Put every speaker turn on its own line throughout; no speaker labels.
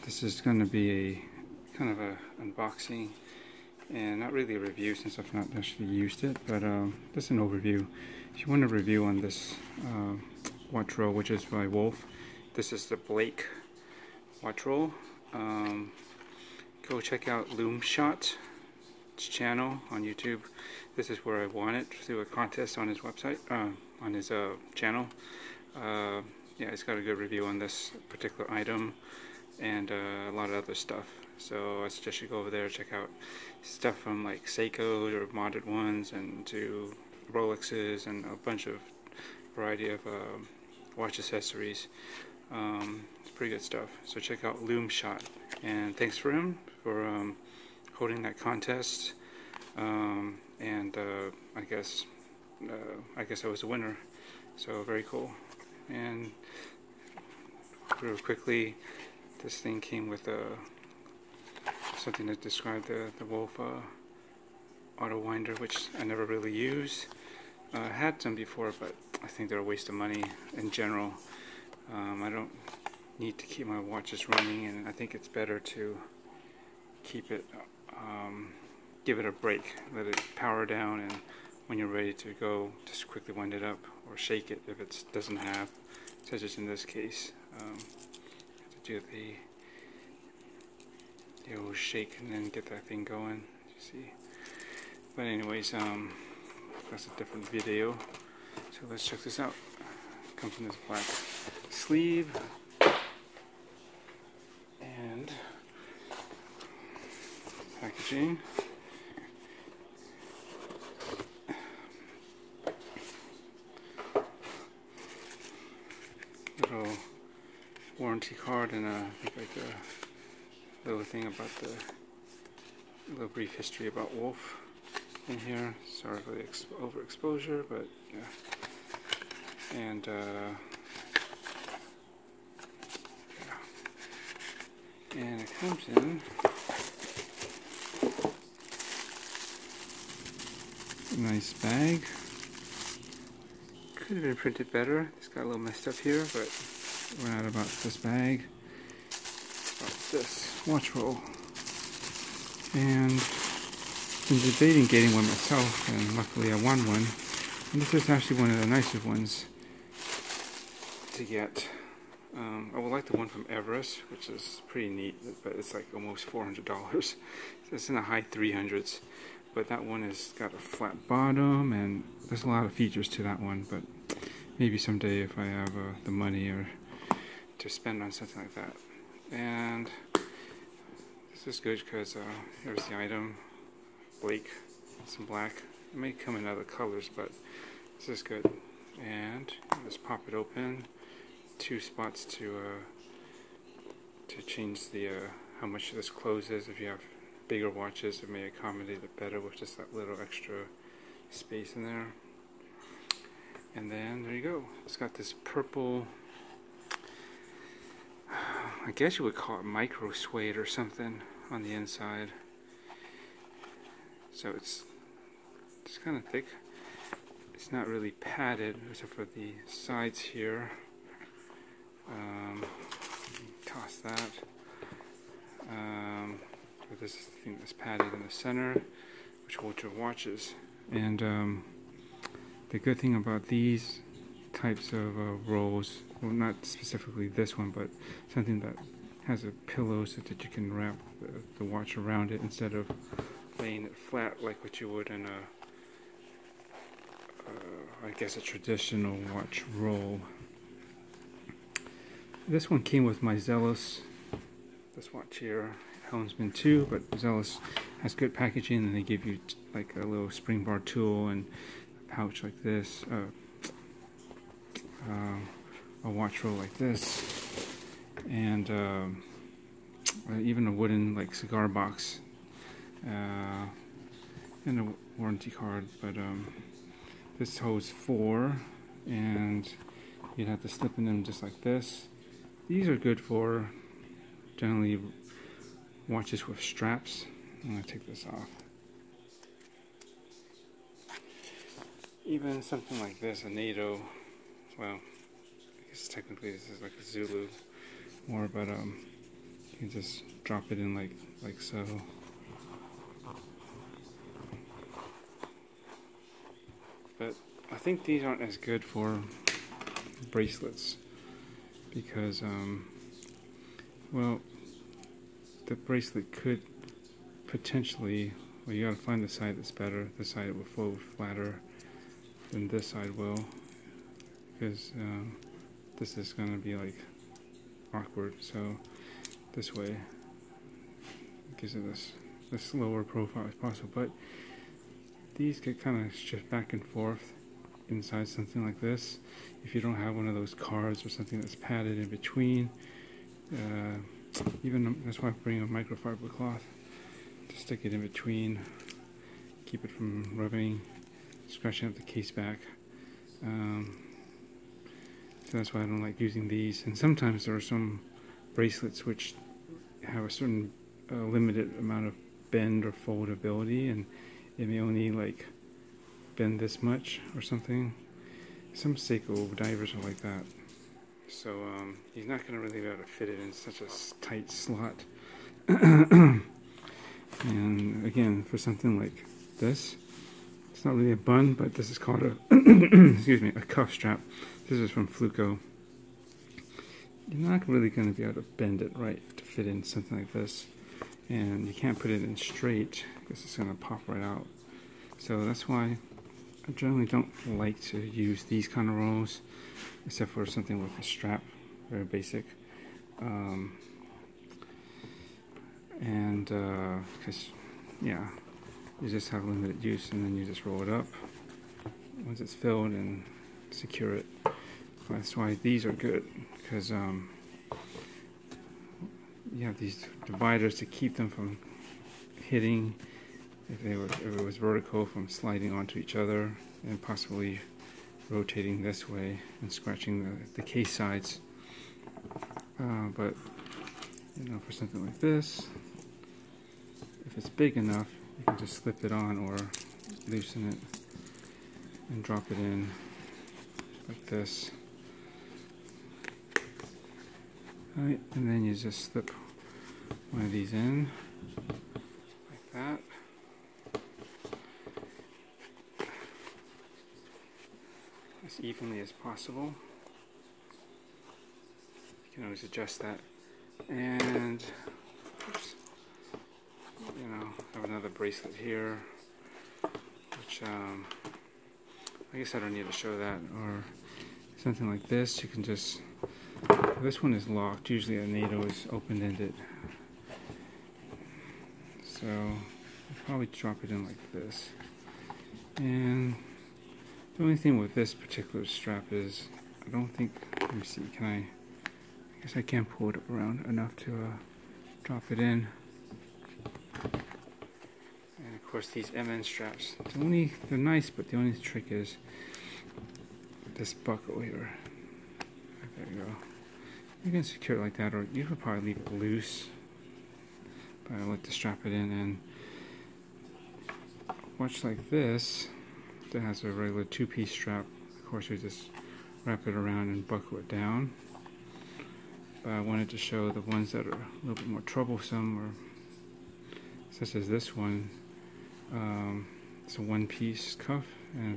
This is going to be a kind of a unboxing and not really a review since I've not actually used it, but just an overview. If you want a review on this watch roll, which is by Wolf, this is the Blake watch roll. Go check out Lume Shot channel on YouTube. This is where I won it through a contest on his website, on his channel. Yeah, it's got a good review on this particular item and a lot of other stuff. So I suggest you go over there, check out stuff from like Seiko's or modded ones, and to Rolexes and a bunch of variety of watch accessories. It's pretty good stuff. So check out Lume Shot, and thanks for him for holding that contest. And I guess I was a winner. So very cool. And real quickly, this thing came with something to describe the Wolf auto winder, which I never really use. I had some before, but I think they're a waste of money in general. I don't need to keep my watches running, and I think it's better to keep it, give it a break, let it power down, and when you're ready to go, just quickly wind it up or shake it if it doesn't have, such as in this case. Have to do the old shake and then get that thing going, you see. But anyways, that's a different video. So let's check this out. Comes in this black sleeve and packaging. Little warranty card and like a little thing about a little brief history about Wolf in here. Sorry for the overexposure, but yeah. And yeah. And it comes in a nice bag. Could have been printed better. It's got a little messed up here, but we're not about this bag. About this watch roll. And been debating getting one myself, and luckily I won one. And this is actually one of the nicer ones to get. I would like the one from Everest, which is pretty neat, but it's like almost $400. It's in the high 300s. But that one has got a flat bottom, and there's a lot of features to that one. But maybe someday if I have the money or to spend on something like that. And this is good because here's the item, Blake, some black. It may come in other colors, but this is good. And just pop it open. 2 spots to change the how much this closes. If you have bigger watches, it may accommodate it better with just that little extra space in there. And then there you go. It's got this purple, I guess you would call it micro suede or something on the inside. So it's kind of thick. It's not really padded except for the sides here. Toss that. This is the thing that's padded in the center, which holds your watches. And the good thing about these types of rolls, well, not specifically this one, but something that has a pillow so that you can wrap the watch around it instead of laying it flat like what you would in I guess a traditional watch roll. This one came with my Zealous, this watch here, Helmsman 2, but Zealous has good packaging, and they give you like a little spring bar tool and a pouch like this, a watch roll like this, and even a wooden like cigar box, and a warranty card. But this holds 4, and you'd have to slip in them just like this. These are good for generally watches with straps. I'm going to take this off. Even something like this, a NATO, well, I guess technically this is like a Zulu more, but You can just drop it in like so. But I think these aren't as good for bracelets because, well, the bracelet could potentially, well, you gotta find the side that's better. This side will flow flatter than this side will, because this is gonna be like awkward. So this way gives it this lower profile as possible. But these get kind of shift back and forth inside something like this. If you don't have one of those cards or something that's padded in between, even that's why I bring a microfiber cloth to stick it in between, keep it from rubbing, scratching up the case back. So that's why I don't like using these. And sometimes there are some bracelets which have a certain limited amount of bend or foldability, and it may only like bend this much or something. Some Seiko divers are like that. So he's not going to really be able to fit it in such a tight slot. And again, for something like this, it's not really a bun, but this is called a excuse me, a cuff strap. This is from Fluco. You're not really going to be able to bend it right to fit in something like this, and you can't put it in straight because it's going to pop right out. So that's why I generally don't like to use these kind of rolls, except for something with a strap, very basic. Because yeah, you just have limited use, and then you just roll it up once it's filled and secure it. That's why these are good, because you have these dividers to keep them from hitting, if it was vertical, from sliding onto each other and possibly rotating this way and scratching the case sides. But you know, for something like this, if it's big enough, you can just slip it on or loosen it and drop it in like this. Alright, and then you just slip one of these in like that. As evenly as possible. You can always adjust that. And oops, you know, I have another bracelet here, which I guess I don't need to show that. Or something like this, you can just, this one is locked. Usually a NATO is open-ended, so I'll probably drop it in like this. And the only thing with this particular strap is, I don't think, let me see, I guess I can't pull it around enough to drop it in. And of course these MN straps, they're nice, but the only trick is this buckle here. There you go. You can secure it like that, or you could probably leave it loose, but I like to strap it in. And much like this, that has a regular two-piece strap, of course you just wrap it around and buckle it down. But I wanted to show the ones that are a little bit more troublesome, or such as this one. It's a one-piece cuff,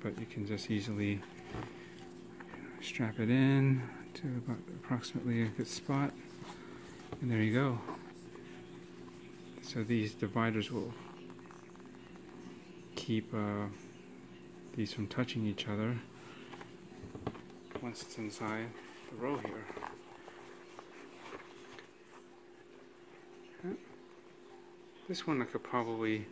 but you can just easily strap it in to about approximately a good spot, and there you go. So these dividers will keep these from touching each other once it's inside the row here. This one I could probably,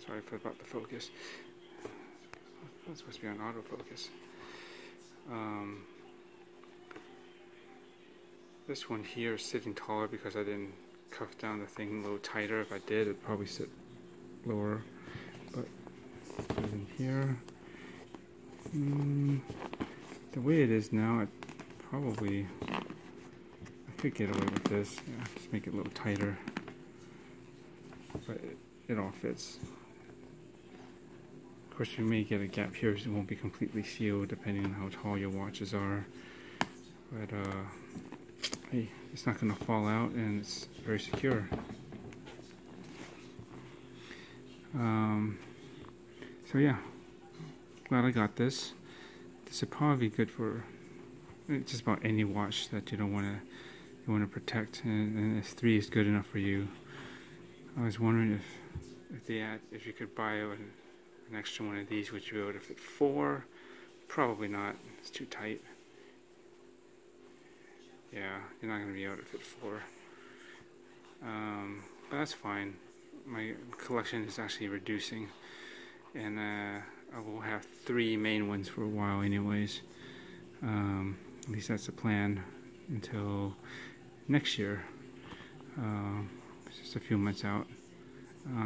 sorry about the focus, it's supposed to be on autofocus. This one here is sitting taller because I didn't cuff down the thing a little tighter. If I did, it'd probably sit lower. But in here, the way it is now, I could get away with this. Yeah, just make it a little tighter. But it all fits. Of course, you may get a gap here, so it won't be completely sealed depending on how tall your watches are. But hey, it's not going to fall out, and it's very secure. So yeah, glad I got this. This would probably be good for just about any watch that you want to protect, and if 3 is good enough for you. I was wondering if you could buy an extra one of these, would you be able to fit 4? Probably not. It's too tight. Yeah, you're not going to be able to fit 4. But that's fine. My collection is actually reducing, and I will have 3 main ones for a while anyways. At least that's the plan until next year. It's just a few months out.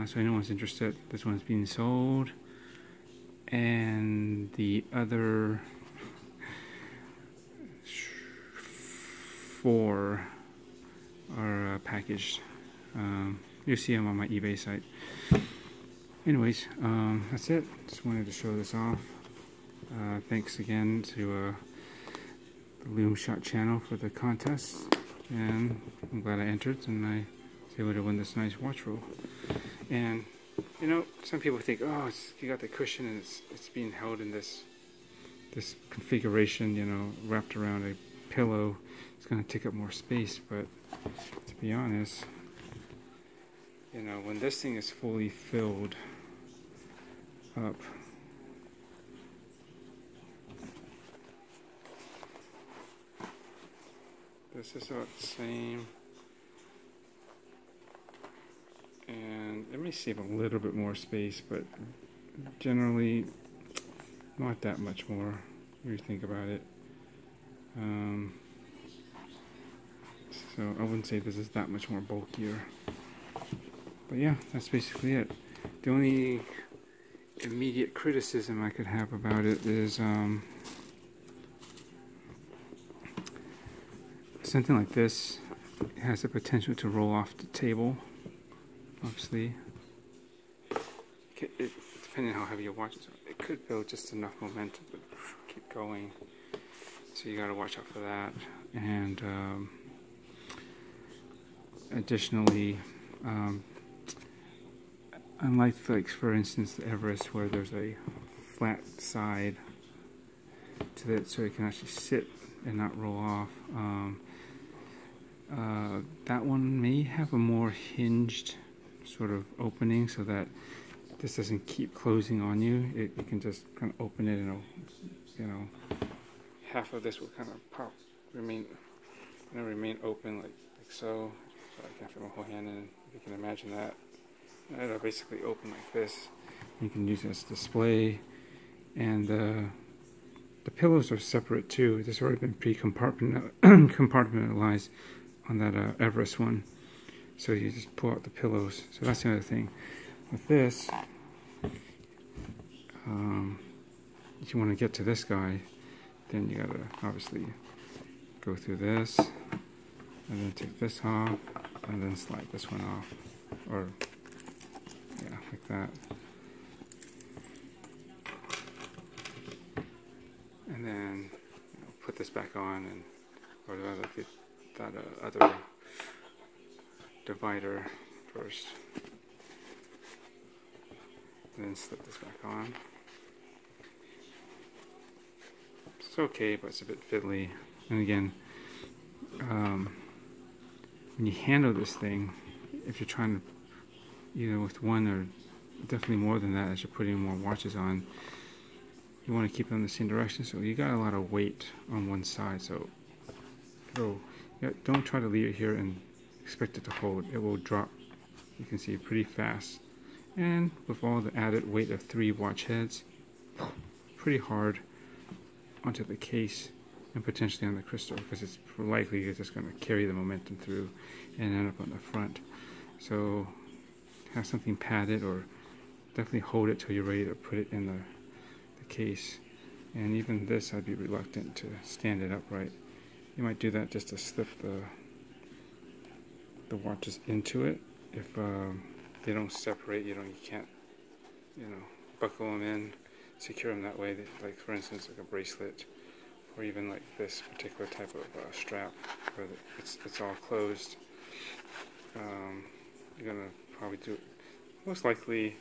So anyone's interested, this one's being sold, and the other 4 are packaged. You'll see them on my eBay site. Anyways, that's it. Just wanted to show this off. Thanks again to the Lume Shot channel for the contest, and I'm glad I entered and I was able to win this nice watch roll. And you know, some people think, oh, you got the cushion and it's being held in this configuration, you know, wrapped around a pillow. It's going to take up more space, but to be honest, you know, when this thing is fully filled up, this is about the same, and it may save a little bit more space, but generally not that much more when you think about it. So I wouldn't say this is that much more bulkier. But yeah, that's basically it. The only immediate criticism I could have about it is something like this has the potential to roll off the table, obviously. Depending on how heavy your watch is, it could build just enough momentum to keep going. So you gotta watch out for that. And additionally, unlike, like, for instance, the Everest, where there's a flat side to it so it can actually sit and not roll off, that one may have a more hinged sort of opening so that this doesn't keep closing on you. You can just kind of open it, and it'll, you know, half of this will kind of remain open like so. So I can't fit my whole hand in. If you can imagine that. It'll basically open like this. You can use it as a display, and the pillows are separate too. This has already been compartmentalized on that Everest one. So you just pull out the pillows. So that's the other thing. With this, if you want to get to this guy, then you gotta obviously go through this, and then take this off, and then slide this one off, or yeah, like that. And then, you know, put this back on, and or that other divider first, and then slip this back on. It's okay, but it's a bit fiddly. And again, when you handle this thing, if you're trying to, either with one or definitely more than that as you're putting more watches on, you want to keep them in the same direction, so you got a lot of weight on one side. So don't try to leave it here and expect it to hold. It will drop, you can see, pretty fast. And with all the added weight of 3 watch heads, pretty hard onto the case and potentially on the crystal, because it's likely you're just going to carry the momentum through and end up on the front. So have something padded, or definitely hold it till you're ready to put it in the case. And even this, I'd be reluctant to stand it upright. You might do that just to slip the watches into it. If they don't separate, you can't, buckle them in, secure them that way. Like, for instance, like a bracelet or even like this particular type of strap where it's all closed. You're gonna probably do it. Most likely,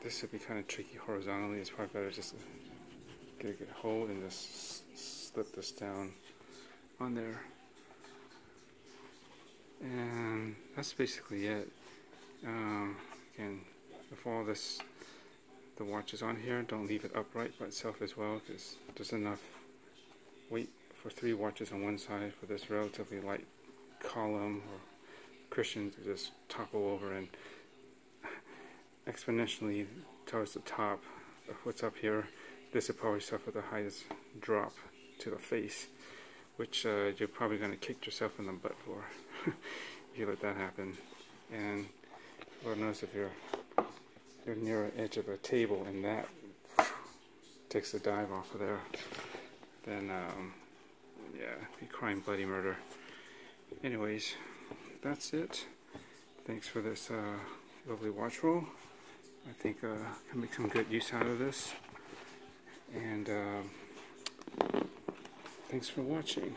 this would be kind of tricky horizontally. It's probably better just to get a good hold and just slip this down on there. And that's basically it. Again, with all this, the watch is on here, don't leave it upright by itself as well, because there's enough weight for 3 watches on one side for this relatively light column or cushion to just topple over and exponentially towards the top of what's up here. This will probably suffer the highest drop to the face, which you're probably going to kick yourself in the butt for if you let that happen. And Lord knows if you're near the edge of a table and that takes the dive off of there, then yeah, be crying bloody murder. Anyways, that's it. Thanks for this lovely watch roll. I think I can make some good use out of this. And thanks for watching.